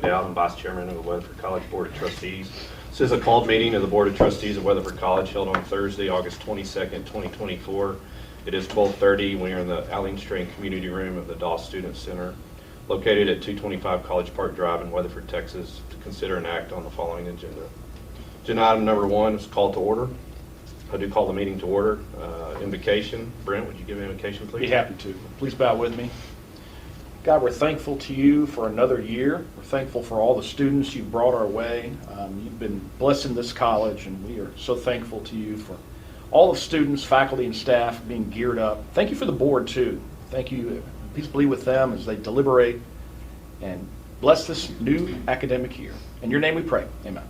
Dowd. I'm Vice Chairman of the Weatherford College Board of Trustees. This is a called meeting of the Board of Trustees of Weatherford College held on Thursday, August 22nd, 2024. It is 12:30. We are in the Allen Strain Community Room of the Doss Student Center, located at 225 College Park Drive in Weatherford, Texas, to consider and act on the following agenda. Agenda item number 1 is call to order. I do call the meeting to order. Invocation. Brent, would you give an invocation, please? Be happy to. Please bow with me. God, we're thankful to you for another year. We're thankful for all the students you've brought our way. You've been blessing this college, and we are so thankful to you for all the students, faculty, and staff being geared up. Thank you for the board, too. Thank you. Please be with them as they deliberate, and bless this new academic year. In your name we pray. Amen.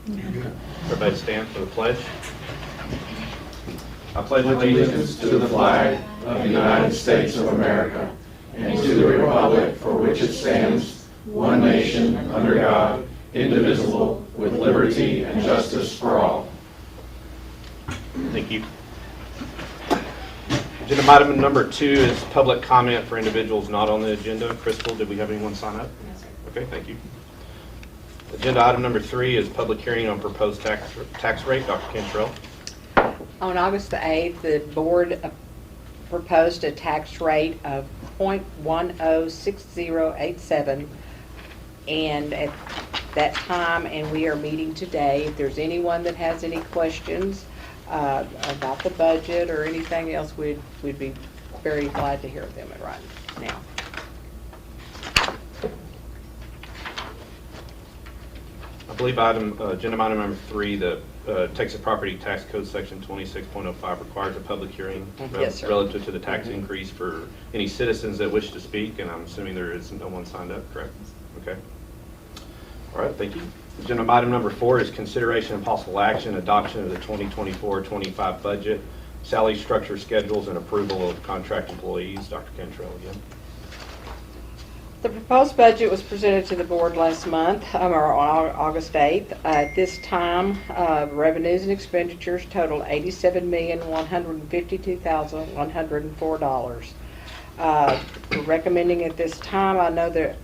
Everybody stand for the pledge. I pledge allegiance to the flag of the United States of America and to the republic for which it stands, one nation, under God, indivisible, with liberty and justice for all. Thank you. Agenda item number 2 is public comment for individuals not on the agenda. Crystal, did we have anyone sign up? Yes, sir. Okay, thank you. Agenda item number 3 is public hearing on proposed tax rate. Dr. Cantrell. On August the 8th, the board proposed a tax rate of 0.106087, and at that time, and we are meeting today, if there's anyone that has any questions about the budget or anything else, we'd be very glad to hear them right now. I believe agenda item number 3, the Texas Property Tax Code Section 26.05 requires a public hearing Yes, sir. relative to the tax increase for any citizens that wish to speak, and I'm assuming there is no one signed up, correct? Okay. All right, thank you. Agenda item number 4 is consideration and possible action, adoption of the 2024-25 budget, salary structure schedules, and approval of contract employees. Dr. Cantrell again. The proposed budget was presented to the board last month, or on August 8th. At this time, revenues and expenditures total $87,152,104. We're recommending at this time, I know that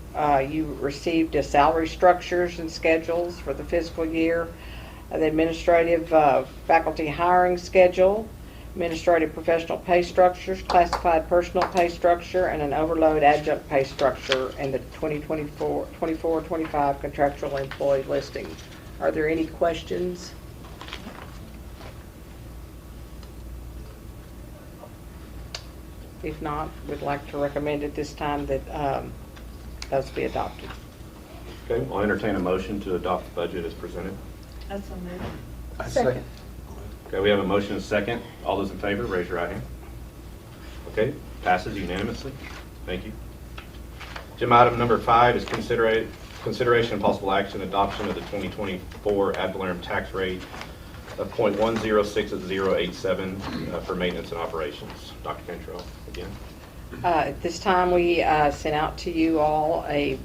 you received a salary structures and schedules for the fiscal year, the administrative faculty hiring schedule, administrative professional pay structures, classified personal pay structure, and an overload adjunct pay structure, and the 2024-25 contractual employee listing. Are there any questions? If not, we'd like to recommend at this time that those be adopted. Okay, I'll entertain a motion to adopt the budget as presented. That's a move. Second. Okay, we have a motion and a second. All those in favor, raise your right hand. Okay, passes unanimously. Thank you. Agenda item number 5 is consideration and possible action adoption of the 2024 ad valorem tax rate of 0.106087 for maintenance and operations. Dr. Cantrell again. At this time, we sent out to you all a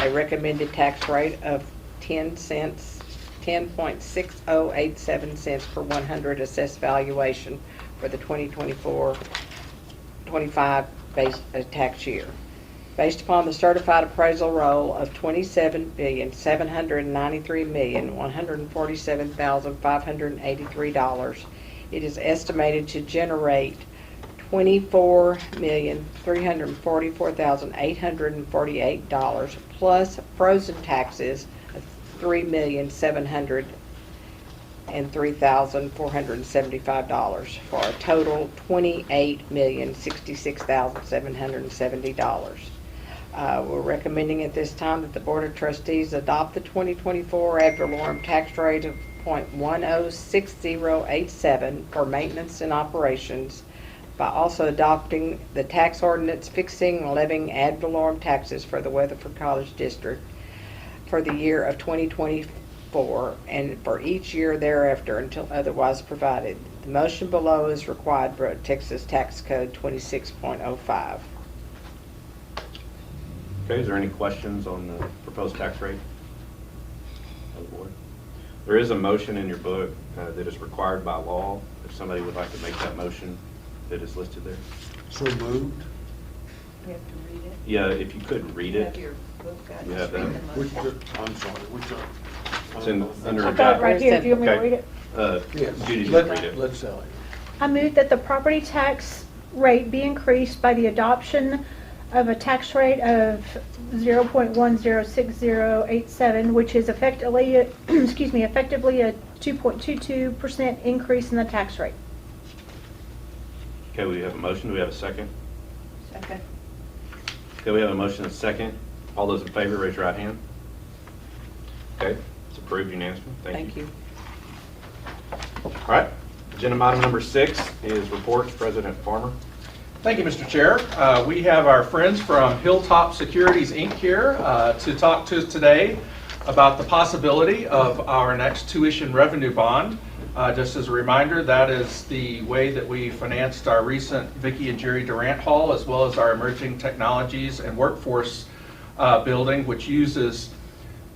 recommended tax rate of 10.6087 cents per 100 assessed valuation for the 2024-25 tax year. Based upon the certified appraisal roll of $27,793,147,583, it is estimated to generate $24,344,848 plus frozen taxes of $3,703,475 for a total $28,066,770. We're recommending at this time that the Board of Trustees adopt the 2024 ad valorem tax rate of 0.106087 for maintenance and operations, by also adopting the tax ordinance fixing and levying ad valorem taxes for the Weatherford College District for the year of 2024 and for each year thereafter until otherwise provided. The motion below is required for Texas Tax Code 26.05. Okay, is there any questions on the proposed tax rate of the board? There is a motion in your book that is required by law. If somebody would like to make that motion that is listed there. So moved. We have to read it. Yeah, if you could read You have it. your book guide. You have that? Which, I'm sorry, which, It's in, under. I've got it right here, do you want me to Okay. read it? yes, Judy, just let, read it. let's Sally. I move that the property tax rate be increased by the adoption of a tax rate of 0.106087, which is effectively, effectively a 2.22% increase in the tax rate. Okay, we have a motion. Do we have a second? Second. Okay, we have a motion and a second. All those in favor, raise your right hand. Okay, it's approved unanimously. Thank you. All right, agenda item number 6 is reports. President Farmer. Thank you, Mr. Chair. We have our friends from Hilltop Securities, Inc. here to talk to us today about the possibility of our next tuition revenue bond. Just as a reminder, that is the way that we financed our recent Vicki and Jerry Durant Hall, as well as our emerging technologies and workforce building, which uses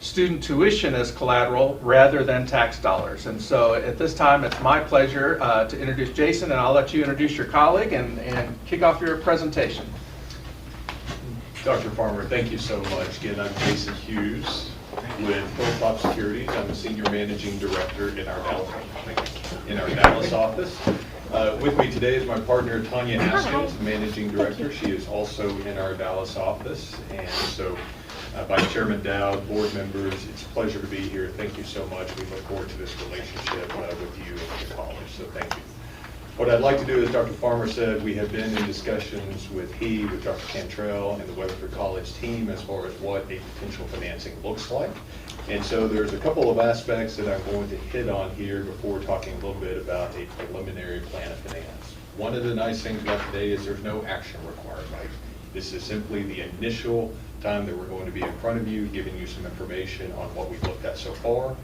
student tuition as collateral rather than tax dollars. And so at this time, it's my pleasure to introduce Jason, and I'll let you introduce your colleague and kick off your presentation. Dr. Farmer, thank you so much. Again, I'm Jason Hughes with Hilltop Securities. I'm a senior managing director in our Dallas office. With me today is my partner Tanya Haskins, managing director. She is also in our Dallas office. And so Vice Chairman Dowd, board members, it's a pleasure to be here. Thank you so much. We look forward to this relationship with you and with the college. So thank you. What I'd like to do, as Dr. Farmer said, we have been in discussions with Dr. Cantrell, and the Weatherford College team as far as what a potential financing looks like. And so there's a couple of aspects that I'm going to hit on here before talking a little bit about a preliminary plan of finance. One of the nice things about today is there's no action required, right? This is simply the initial time that we're going to be in front of you, giving you some information on what we've looked at so far,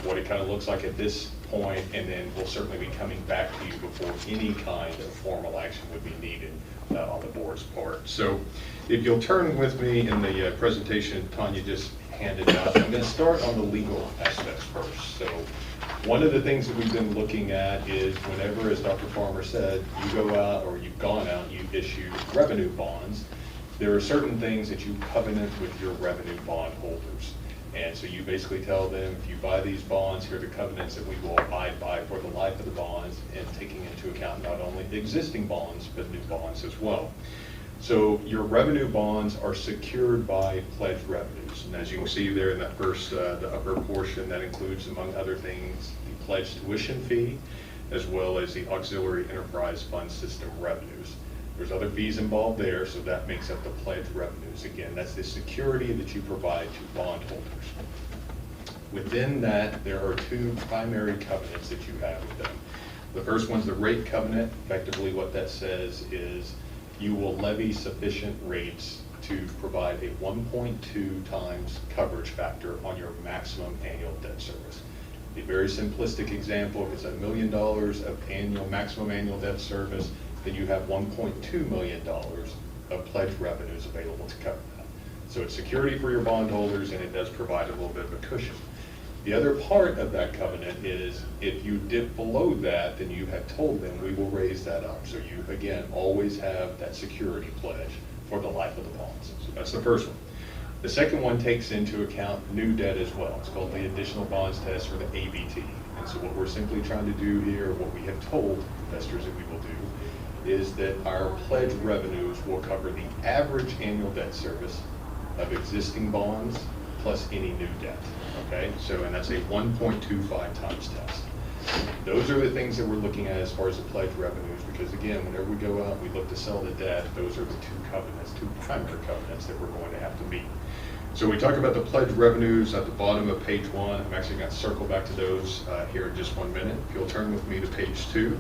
what it kind of looks like at this point, and then we'll certainly be coming back to you before any kind of formal action would be needed on the board's part. So if you'll turn with me in the presentation Tanya just handed out, I'm going to start on the legal aspects first. So one of the things that we've been looking at is whenever, as Dr. Farmer said, you go out or you've gone out and you issue revenue bonds, there are certain things that you covenant with your revenue bond holders. And so you basically tell them, if you buy these bonds, here are the covenants that we will abide by for the life of the bonds, and taking into account not only the existing bonds, but new bonds as well. So your revenue bonds are secured by pledged revenues. And as you can see there in that first, the upper portion, that includes, among other things, the pledged tuition fee, as well as the auxiliary enterprise fund system revenues. There's other fees involved there, so that makes up the pledged revenues. Again, that's the security that you provide to bondholders. Within that, there are two primary covenants that you have with them. The first one's the rate covenant. Effectively, what that says is you will levy sufficient rates to provide a 1.2 times coverage factor on your maximum annual debt service. A very simplistic example, if it's $1 million of maximum annual debt service, then you have $1.2 million of pledged revenues available to cover that. So it's security for your bondholders, and it does provide a little bit of a cushion. The other part of that covenant is if you dip below that, then you have told them we will raise that up. So you, again, always have that security pledge for the life of the bonds. So that's the first one. The second one takes into account new debt as well. It's called the additional bonds test, or the ABT. And so what we're simply trying to do here, what we have told investors that we will do, is that our pledged revenues will cover the average annual debt service of existing bonds plus any new debt, okay? So, and that's a 1.25 times test. Those are the things that we're looking at as far as the pledged revenues, because again, whenever we go out and we look to sell the debt, those are the two covenants, two primary covenants that we're going to have to meet. So we talk about the pledged revenues at the bottom of page 1. I'm actually going to circle back to those here in just 1 minute. If you'll turn with me to page 2.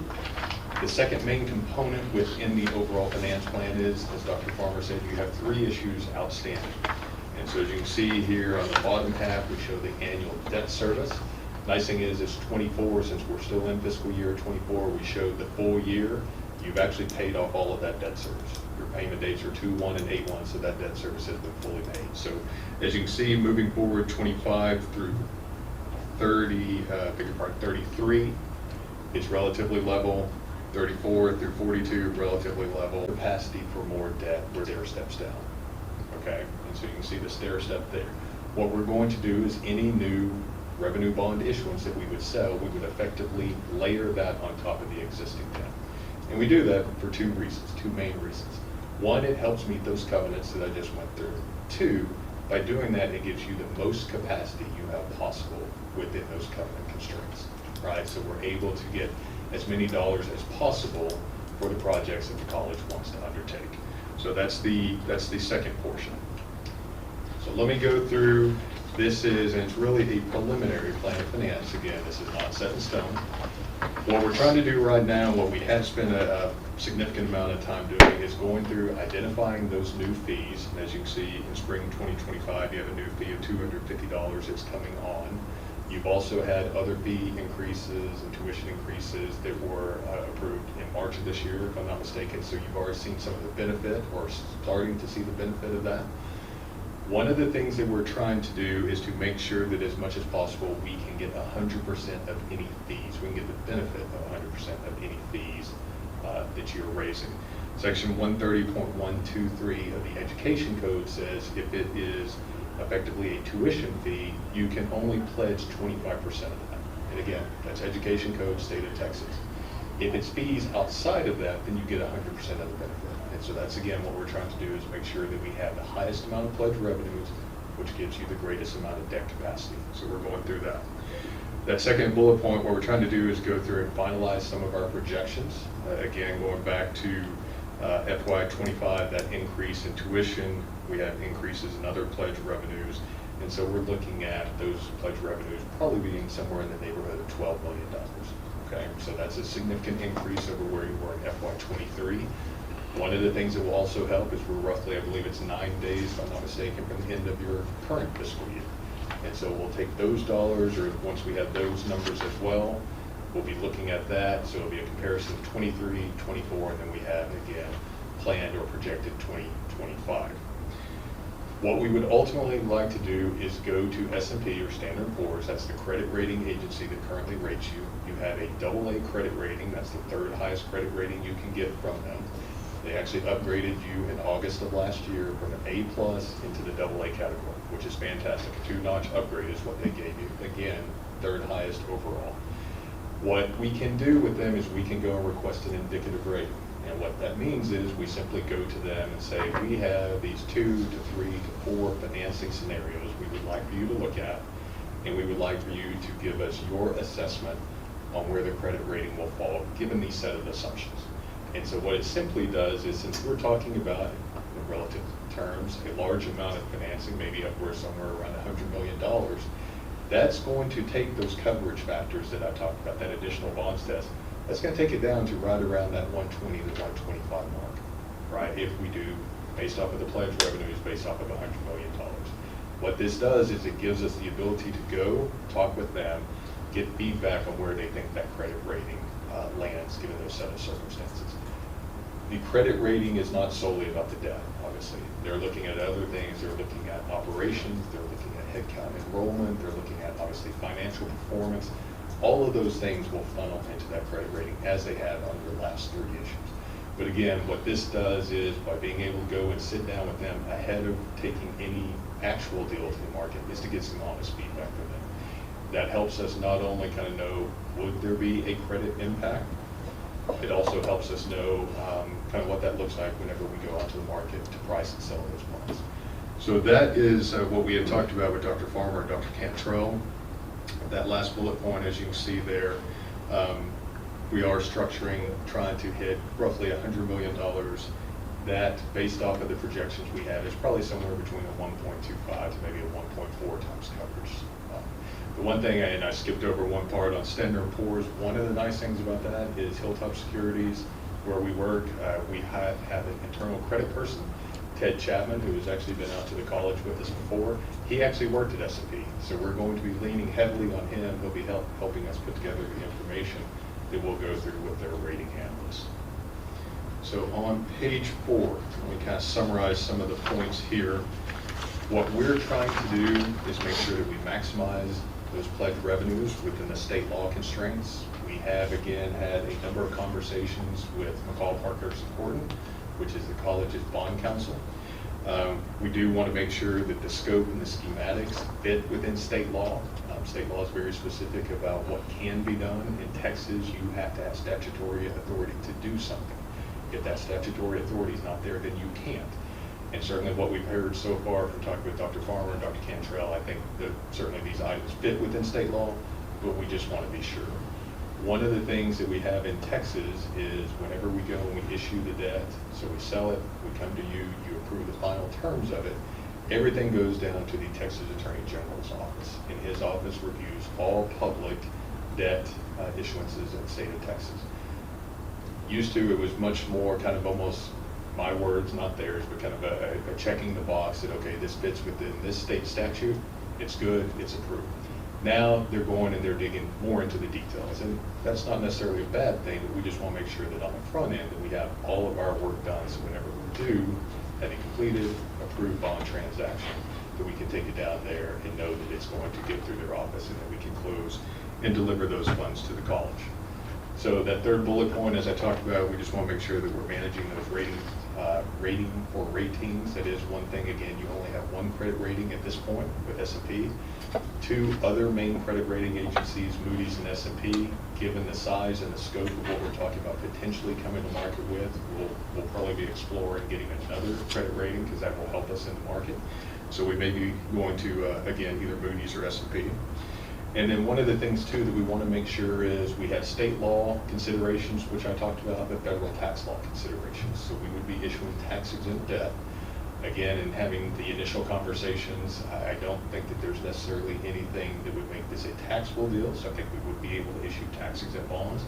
The second main component within the overall finance plan is, as Dr. Farmer said, you have 3 issues outstanding. And so as you can see here on the bottom half, we show the annual debt service. Nice thing is it's 24, since we're still in fiscal year 24, we showed the full year. You've actually paid off all of that debt service. Your payment dates are 2/1 and 8/1, so that debt service has been fully made. So as you can see, moving forward 25 through 33, it's relatively level. 34 through 42, relatively level. Capacity for more debt where stair steps down. Okay, and so you can see the stair step there. What we're going to do is any new revenue bond issuance that we would sell, we would effectively layer that on top of the existing debt. And we do that for two reasons, two main reasons. One, it helps meet those covenants that I just went through. Two, by doing that, it gives you the most capacity you have possible within those covenant constraints, right? So we're able to get as many dollars as possible for the projects that the college wants to undertake. So that's the second portion. So let me go through, this is, and it's really a preliminary plan of finance. Again, this is not set in stone. What we're trying to do right now, what we have spent a significant amount of time doing is going through identifying those new fees. And as you can see, in spring 2025, you have a new fee of $250 that's coming on. You've also had other fee increases and tuition increases that were approved in March of this year, if I'm not mistaken. So you've already seen some of the benefit, or starting to see the benefit of that. One of the things that we're trying to do is to make sure that as much as possible we can get 100% of any fees. We can get the benefit of 100% of any fees that you're raising. Section 130.123 of the Education Code says if it is effectively a tuition fee, you can only pledge 25% of that. And again, that's Education Code, state of Texas. If it's fees outside of that, then you get 100% of the benefit. And so that's, again, what we're trying to do is make sure that we have the highest amount of pledged revenues, which gives you the greatest amount of debt capacity. So we're going through that. That second bullet point, what we're trying to do is go through and finalize some of our projections. Again, going back to FY25, that increase in tuition, we have increases in other pledged revenues. And so we're looking at those pledged revenues probably being somewhere in the neighborhood of $12 million. Okay, so that's a significant increase over where you were in FY23. One of the things that will also help is we're roughly, I believe it's 9 days, if I'm not mistaken, from the end of your current fiscal year. And so we'll take those dollars, or once we have those numbers as well, we'll be looking at that. So it'll be a comparison of 23, 24, and then we have, again, planned or projected 2025. What we would ultimately like to do is go to S&P or Standard & Poor's. That's the credit rating agency that currently rates you. You have a AA credit rating. That's the third highest credit rating you can get from them. They actually upgraded you in August of last year from an A+ into the AA category, which is fantastic. A 2-notch upgrade is what they gave you. Again, third highest overall. What we can do with them is we can go and request an indicative rating. And what that means is we simply go to them and say, we have these 2 to 3 to 4 financing scenarios we would like for you to look at, and we would like for you to give us your assessment on where the credit rating will fall, given these set of assumptions. And so what it simply does is, since we're talking about, in relative terms, a large amount of financing, maybe upwards somewhere around $100 million, that's going to take those coverage factors that I talked about, that additional bonds test, that's going to take it down to right around that 120 to 125 mark, right? If we do, based off of the pledge revenues, based off of $100 million. What this does is it gives us the ability to go talk with them, get feedback on where they think that credit rating lands, given those set of circumstances. The credit rating is not solely about the debt, obviously. They're looking at other things. They're looking at operations. They're looking at headcount enrollment. They're looking at, obviously, financial performance. All of those things will funnel into that credit rating as they have on your last 3 issues. But again, what this does is, by being able to go and sit down with them ahead of taking any actual deal to the market, is to get some honest feedback from them. That helps us not only kind of know, would there be a credit impact? It also helps us know kind of what that looks like whenever we go out to the market to price and sell those bonds. So that is what we had talked about with Dr. Farmer and Dr. Cantrell. That last bullet point, as you can see there, we are structuring, trying to hit roughly $100 million. That, based off of the projections we have, is probably somewhere between a 1.25 to maybe a 1.4 times coverage. The one thing, and I skipped over one part on Standard & Poor's, one of the nice things about that is Hilltop Securities, where we work, we have an internal credit person, Ted Chapman, who has actually been out to the college with us before. He actually worked at S&P, so we're going to be leaning heavily on him. He'll be helping us put together the information that we'll go through with their rating analysts. So on page 4, let me kind of summarize some of the points here. What we're trying to do is make sure that we maximize those pledged revenues within the state law constraints. We have, again, had a number of conversations with McCall Parker Supporting, which is the college's bond counsel. We do want to make sure that the scope and the schematics fit within state law. State law is very specific about what can be done. In Texas, you have to have statutory authority to do something. If that statutory authority is not there, then you can't. And certainly what we've heard so far from talking with Dr. Farmer and Dr. Cantrell, I think that certainly these items fit within state law, but we just want to be sure. One of the things that we have in Texas is whenever we go and we issue the debt, so we sell it, we come to you, you approve the final terms of it, everything goes down to the Texas Attorney General's office. And his office reviews all public debt issuances in the state of Texas. Used to, it was much more kind of almost my words, not theirs, but kind of a checking the box that, okay, this fits within this state statute, it's good, it's approved. Now they're going and they're digging more into the details, and that's not necessarily a bad thing, but we just want to make sure that on the front end that we have all of our work done, so whenever we do have a completed, approved bond transaction, that we can take it down there and know that it's going to get through their office and that we can close and deliver those funds to the college. So that third bullet point, as I talked about, we just want to make sure that we're managing those rating or ratings. That is one thing, again, you only have one credit rating at this point with S&P. Two other main credit rating agencies, Moody's and S&P, given the size and the scope of what we're talking about potentially coming to market with, we'll probably be exploring getting another credit rating because that will help us in the market. So we may be going to, again, either Moody's or S&P. And then one of the things too that we want to make sure is we have state law considerations, which I talked about, but federal tax law considerations. So we would be issuing tax exempt debt. Again, in having the initial conversations, I don't think that there's necessarily anything that would make this a taxable deal. So I think we would be able to issue tax exempt bonds.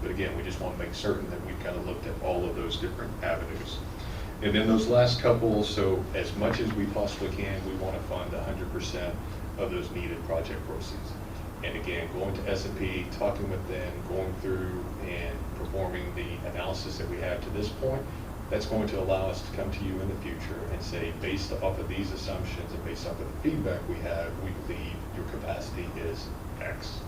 But again, we just want to make certain that we've kind of looked at all of those different avenues. And then those last couple, so as much as we possibly can, we want to fund 100% of those needed project proceeds. And again, going to S&P, talking with them, going through and performing the analysis that we have to this point, that's going to allow us to come to you in the future and say, based off of these assumptions and based off of the feedback we have, we believe your capacity is X.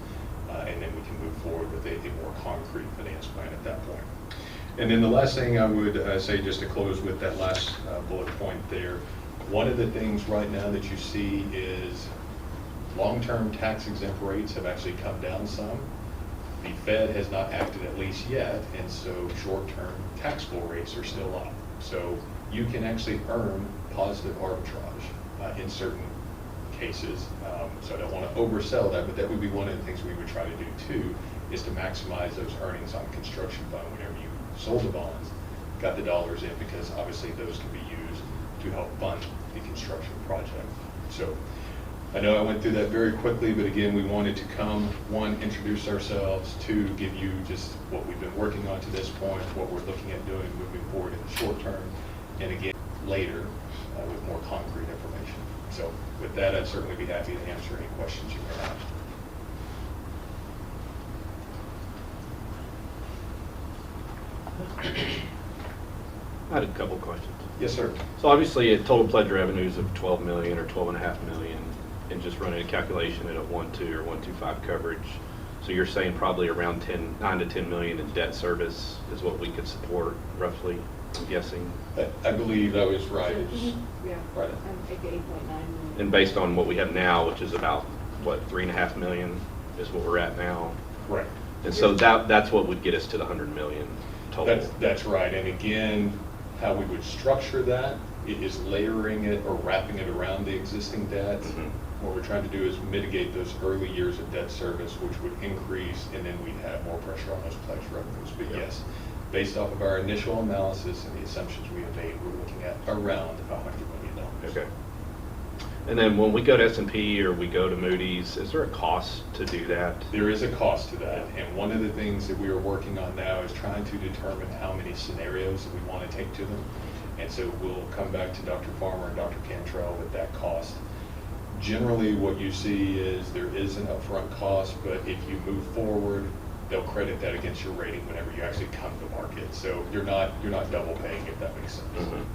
And then we can move forward with a more concrete finance plan at that point. And then the last thing I would say, just to close with that last bullet point there, one of the things right now that you see is long-term tax exempt rates have actually come down some. The Fed has not acted at least yet, and so short-term taxable rates are still up. So you can actually earn positive arbitrage in certain cases. So I don't want to oversell that, but that would be one of the things we would try to do too, is to maximize those earnings on the construction fund whenever you sold the bonds, got the dollars in, because obviously those can be used to help fund the construction project. So I know I went through that very quickly, but again, we wanted to come, one, introduce ourselves, two, give you just what we've been working on to this point, what we're looking at doing moving forward in the short term, and again, later with more concrete information. So with that, I'd certainly be happy to answer any questions you may have. I had a couple questions. Yes, sir. So obviously, a total pledge revenues of 12 million or 12.5 million, and just running a calculation at a 1.2 or 1.25 coverage. So you're saying probably around 9 to 10 million in debt service is what we could support roughly, I'm guessing. I believe that was right. Yeah. Right. I'm thinking 8.9 million. And based on what we have now, which is about, what, 3.5 million is what we're at now. Correct. And so that's what would get us to the 100 million total. That's right. And again, how we would structure that is layering it or wrapping it around the existing debt. Mhm. What we're trying to do is mitigate those early years of debt service, which would increase, and then we'd have more pressure on those pledge revenues. But Yeah. yes, based off of our initial analysis and the assumptions we have made, we're looking at around $100 million. Okay. And then when we go to S&P or we go to Moody's, is there a cost to do that? There is a cost to that, and one of the things that we are working on now is trying to determine how many scenarios that we want to take to them. And so we'll come back to Dr. Farmer and Dr. Cantrell with that cost. Generally, what you see is there is an upfront cost, but if you move forward, they'll credit that against your rating whenever you actually come to market. So you're not double paying, if that makes sense. Mhm.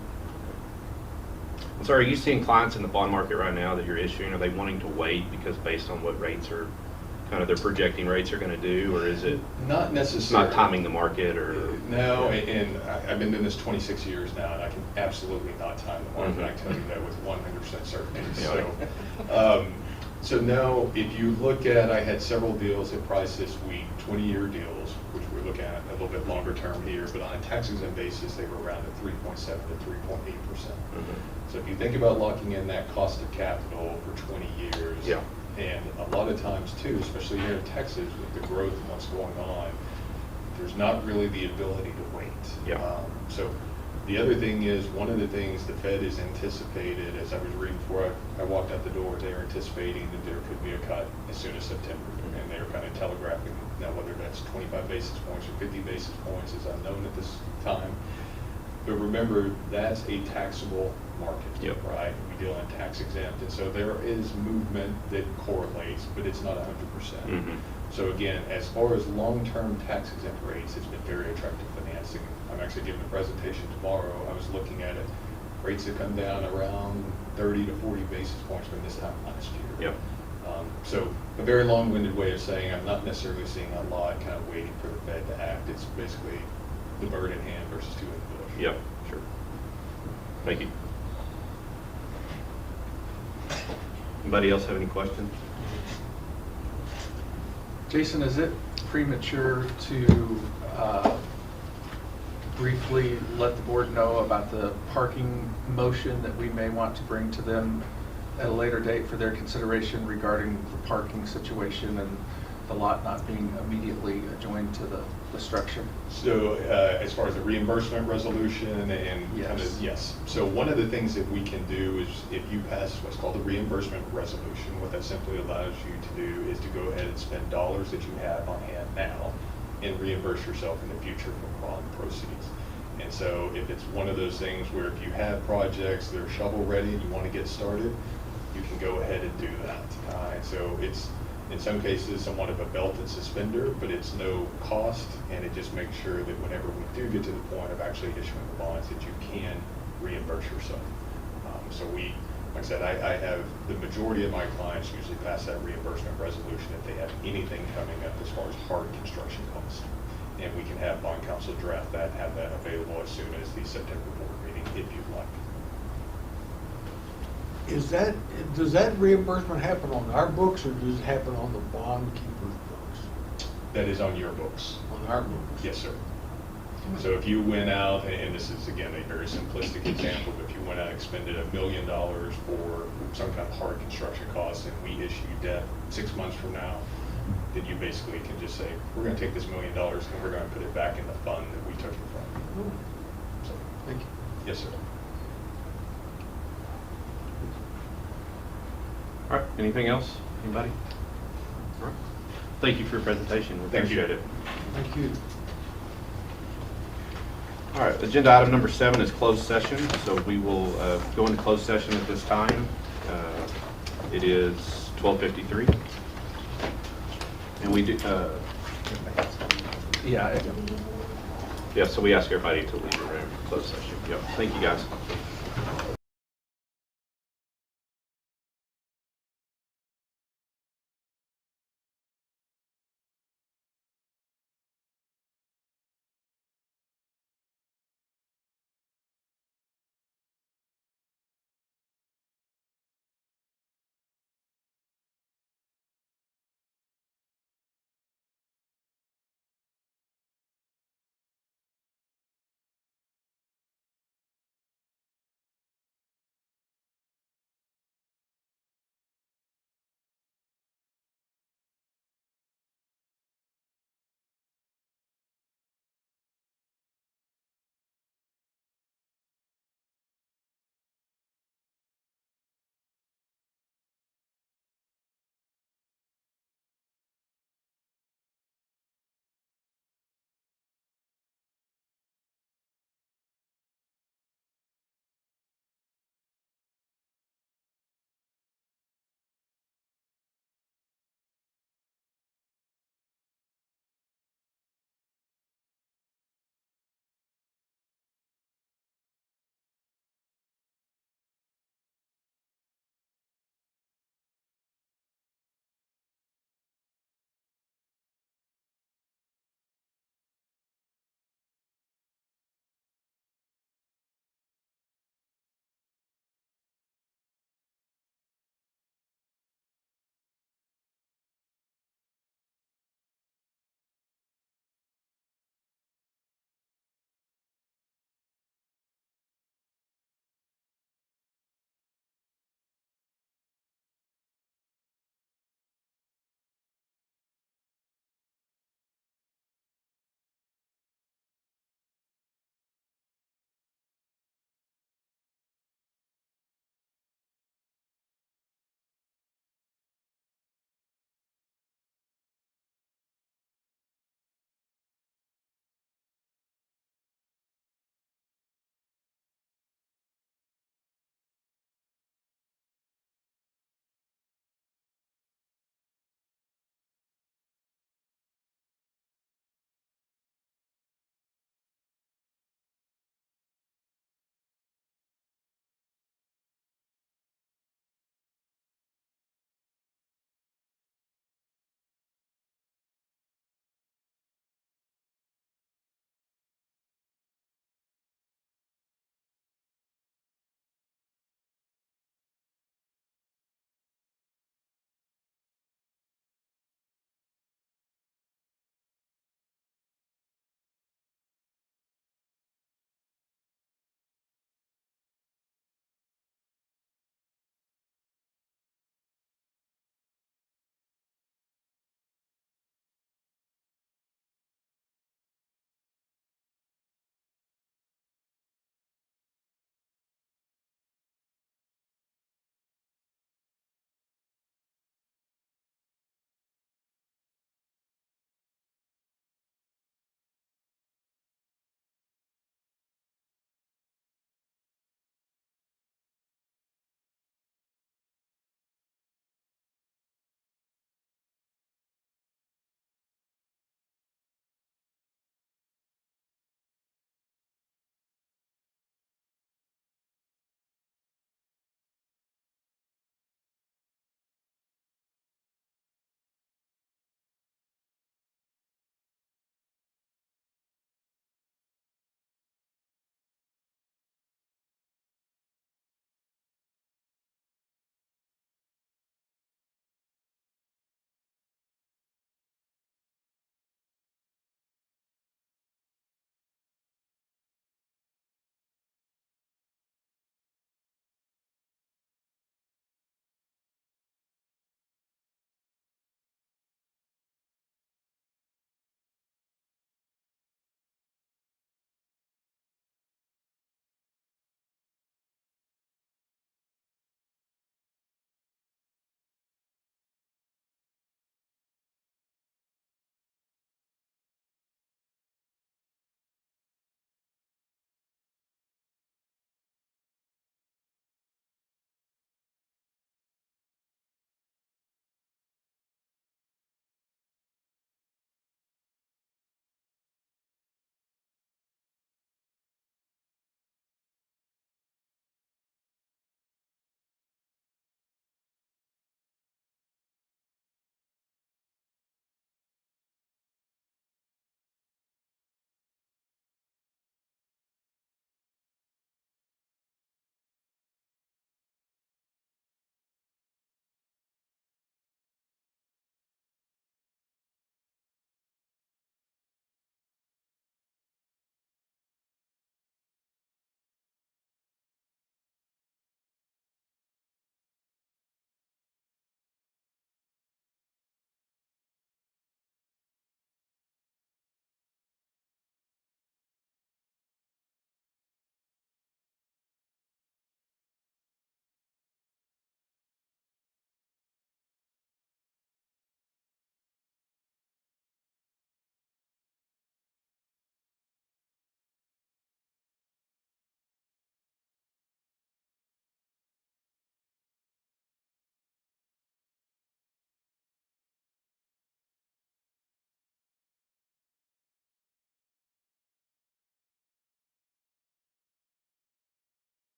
So are you seeing clients in the bond market right now that you're issuing, are they wanting to wait because based on what rates are, kind of their projecting rates are going to do, or is it Not it's necessarily. not timing the market, or? No, and I've been doing this 26 years now, and I can absolutely not time the market. Mhm. I can tell you that with 100% certainty. Yeah. So now, if you look at, I had several deals that priced this week, 20-year deals, which we're looking at a little bit longer term here, but on a tax-exempt basis, they were around at 3.7 to 3.8%. Mhm. So if you think about locking in that cost of capital for 20 years, Yeah. and a lot of times too, especially here in Texas with the growth and what's going on, there's not really the ability to wait. Yeah. So the other thing is, one of the things the Fed is anticipated, as I was reading before I walked out the door, they're anticipating that there could be a cut as soon as September. And they're kind of telegraphing, now whether that's 25 basis points or 50 basis points is unknown at this time. But remember, that's a taxable market, Yep. right? We deal in tax exempt, and so there is movement that correlates, but it's not 100%. Mhm. So again, as far as long-term tax exempt rates, it's been very attractive financing. I'm actually giving a presentation tomorrow. I was looking at it. Rates have come down around 30 to 40 basis points from this time last year. Yep. So a very long-winded way of saying I'm not necessarily seeing a lot kind of waiting for the Fed to act. It's basically the bird in hand versus two in the bush. Yep, sure. Thank you. Anybody else have any questions? Jason, is it premature to briefly let the board know about the parking motion that we may want to bring to them at a later date for their consideration regarding the parking situation and the lot not being immediately adjoined to the structure? So as far as the reimbursement resolution and kind Yes. of, yes. So one of the things that we can do is if you pass what's called the reimbursement resolution, what that simply allows you to do is to go ahead and spend dollars that you have on hand now and reimburse yourself in the future from bond proceeds. And so if it's one of those things where if you have projects that are shovel ready and you want to get started, you can go ahead and do that. And so it's, in some cases, somewhat of a belt and suspender, but it's no cost, and it just makes sure that whenever we do get to the point of actually issuing the bonds, that you can reimburse yourself. So we, like I said, I have the majority of my clients usually pass that reimbursement resolution if they have anything coming up as far as hard construction costs. And we can have bond counsel draft that, have that available as soon as the September board meeting, if you'd like. Does that reimbursement happen on our books, or does it happen on the bond keeper's books? That is on your books. On our books? Yes, sir. So if you went out, and this is again a very simplistic example, but if you went out and expended $1 million for some kind of hard construction costs, and we issue debt 6 months from now, then you basically can just say, we're going to take this $1 million and we're going to put it back in the fund that we took it from. So, Thank you. yes, sir. All right, anything else? Anybody? All right. Thank you for your presentation. We Thank you. appreciate it. Thank you. All right, agenda item number 7 is closed session, so we will go into closed session at this time. It is 12:53. And we do, yeah, so we ask everybody to leave the room for closed session. Yep, thank you guys.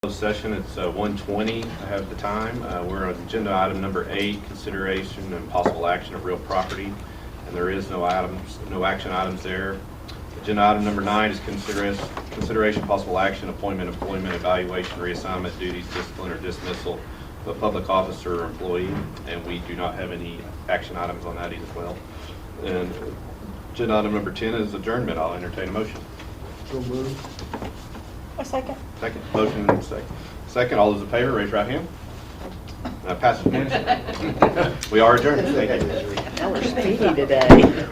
Closed session, it's 1:20. I have the time. We're on agenda item number 8, consideration and possible action of real property, and there is no action items there. Agenda item number 9 is consideration possible action, appointment, employment, evaluation, reassignment, duties, discipline, or dismissal of a public officer or employee, and we do not have any action items on that as well. And agenda item number 10 is adjournment. I'll entertain a motion. So moved. A second. Second, motion and second. Second, all those in favor, raise your right hand. Passes unanimously. We are adjourned. Thank you. Y'all are speedy today.